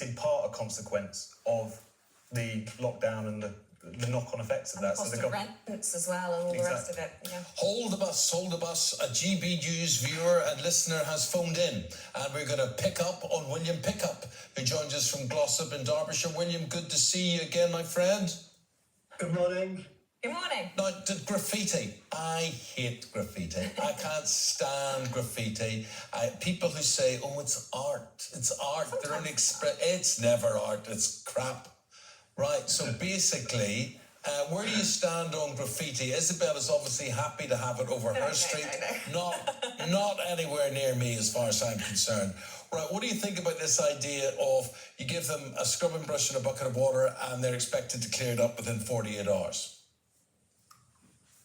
in part a consequence of the lockdown and the knock-on effects of that. And the cost of rents as well and all the rest of it. Yeah. Hold the bus. A GB News viewer and listener has phoned in, and we're going to pick up on William Pickup, who joins us from Glossop in Derbyshire. William, good to see you again, my friend. Good morning. Good morning. Now, graffiti. I hate graffiti. I can't stand graffiti. People who say, oh, it's art. It's art. They're an It's never art. It's crap. Right, so basically, where do you stand on graffiti? Isabel is obviously happy to have it over her street. No. Not anywhere near me as far as I'm concerned. Right, what do you think about this idea of you give them a scrubbing brush and a bucket of water and they're expected to clear it up within 48 hours?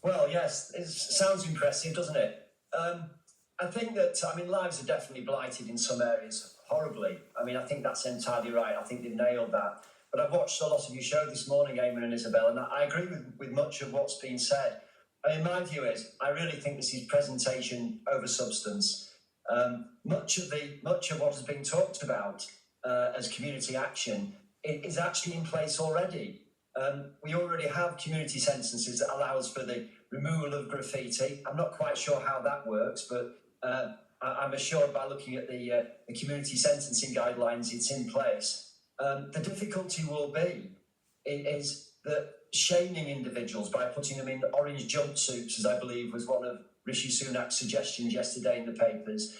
Well, yes, it sounds impressive, doesn't it? I think that, lives are definitely blighted in some areas, horribly. I think that's entirely right. I think they've nailed that. But I've watched a lot of your show this morning, Eammon and Isabel, and I agree with much of what's been said. My view is, I really think this is presentation over substance. Much of what has been talked about as community action is actually in place already. We already have community sentences that allows for the removal of graffiti. I'm not quite sure how that works, but I'm assured by looking at the community sentencing guidelines, it's in place. The difficulty will be is that shaming individuals by putting them in orange jumpsuits, as I believe was one of Rishi Sunak's suggestions yesterday in the papers,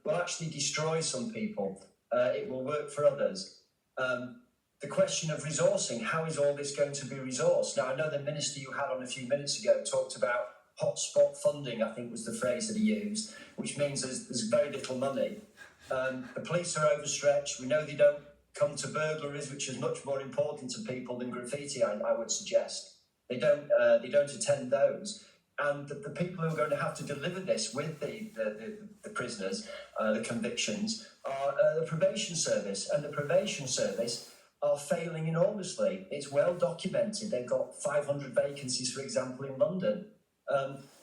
will actually destroy some people. It will work for others. The question of resourcing, how is all this going to be resourced? Now, I know the minister you had on a few minutes ago talked about hotspot funding, I think was the phrase that he used, which means there's very little money. The police are overstretched. We know they don't come to burglaries, which is much more important to people than graffiti, I would suggest. They don't attend those. And the people who are going to have to deliver this with the prisoners, the convictions, are the probation service. And the probation service are failing enormously. It's well documented. They've got 500 vacancies, for example, in London.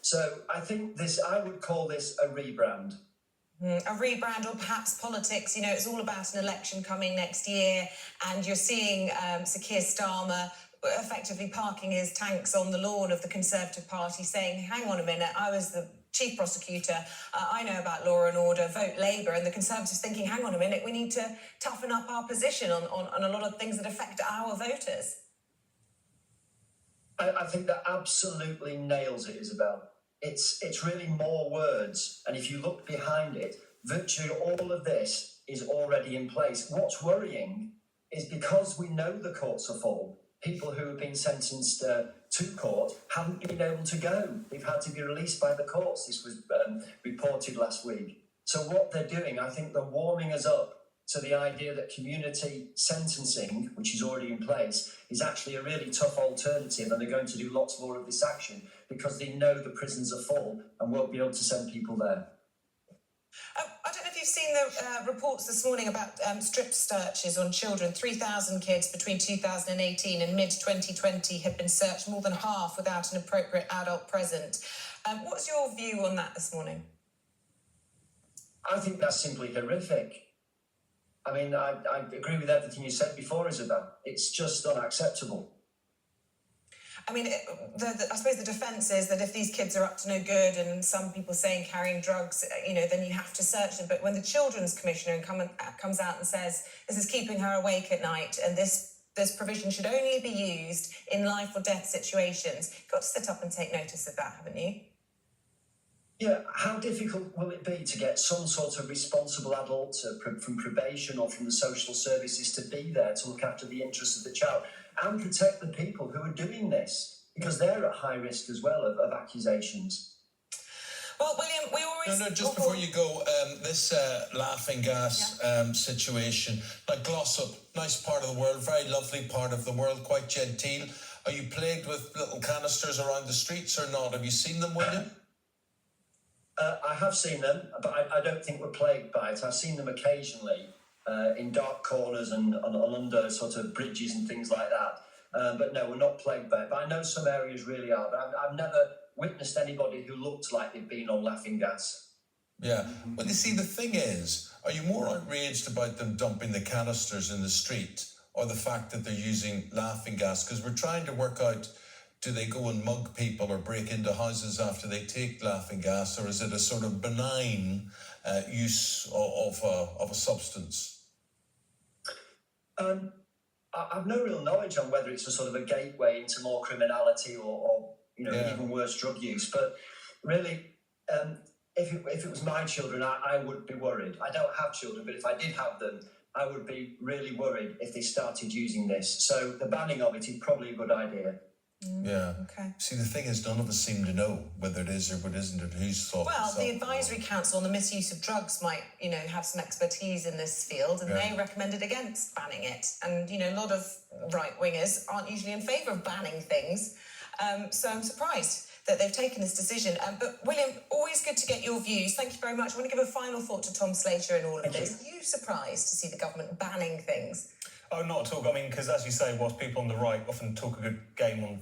So I think I would call this a rebrand. A rebrand, or perhaps politics. It's all about an election coming next year, and you're seeing Sir Keir Starmer effectively parking his tanks on the lawn of the Conservative Party, saying, hang on a minute, I was the chief prosecutor, I know about law and order, vote Labour, and the Conservatives thinking, hang on a minute, we need to toughen up our position on a lot of things that affect our voters. I think that absolutely nails it, Isabel. It's really more words, and if you look behind it, virtually all of this is already in place. What's worrying is because we know the courts are full, people who have been sentenced to court haven't been able to go. They've had to be released by the courts. This was reported last week. So what they're doing, I think they're warming us up to the idea that community sentencing, which is already in place, is actually a really tough alternative, and they're going to do lots more of this action because they know the prisons are full and won't be able to send people there. I don't know if you've seen the reports this morning about strip searches on children. 3,000 kids between 2018 and mid-2020 have been searched, more than half without an appropriate adult present. What's your view on that this morning? I think that's simply horrific. I agree with everything you said before, Isabel. It's just unacceptable. I suppose the defence is that if these kids are up to no good, and some people saying carrying drugs, then you have to search them. But when the Children's Commissioner comes out and says this is keeping her awake at night, and this provision should only be used in life or death situations, you've got to sit up and take notice of that, haven't you? Yeah, how difficult will it be to get some sort of responsible adult from probation or from the social services to be there to look after the interests of the child and protect the people who are doing this, because they're at high risk as well of accusations? Well, William, we always... No, just before you go, this laughing gas situation, like Glossop, nice part of the world, very lovely part of the world, quite genteel. Are you plagued with little canisters around the streets or not? Have you seen them, William? I have seen them, but I don't think we're plagued by it. I've seen them occasionally in dark corners and under sort of bridges and things like that. But no, we're not plagued by it. But I know some areas really are. But I've never witnessed anybody who looked like they'd been on laughing gas. Yeah. Well, you see, the thing is, Are you more outraged about them dumping the canisters in the street or the fact that they're using laughing gas? Because we're trying to work out, do they go and mug people or break into houses after they take laughing gas, or is it a sort of benign use of a substance? I've no real knowledge on whether it's a sort of a gateway into more criminality or even worse drug use. But really, if it was my children, I would be worried. I don't have children, but if I did have them, I would be really worried if they started using this. So the banning of it is probably a good idea. Yeah. Okay. See, the thing is, none of us seem to know whether it is or what isn't it. Who's thought? Well, the Advisory Council on the Misuse of Drugs might, have some expertise in this field, and they recommended against banning it. And, a lot of right-wingers aren't usually in favour of banning things. So I'm surprised that they've taken this decision. But, William, always good to get your views. Thank you very much. I want to give a final thought to Tom Slater in all of this. Are you surprised to see the government banning things? Oh, not at all. I mean, because as you say, whilst people on the right often talk a good game on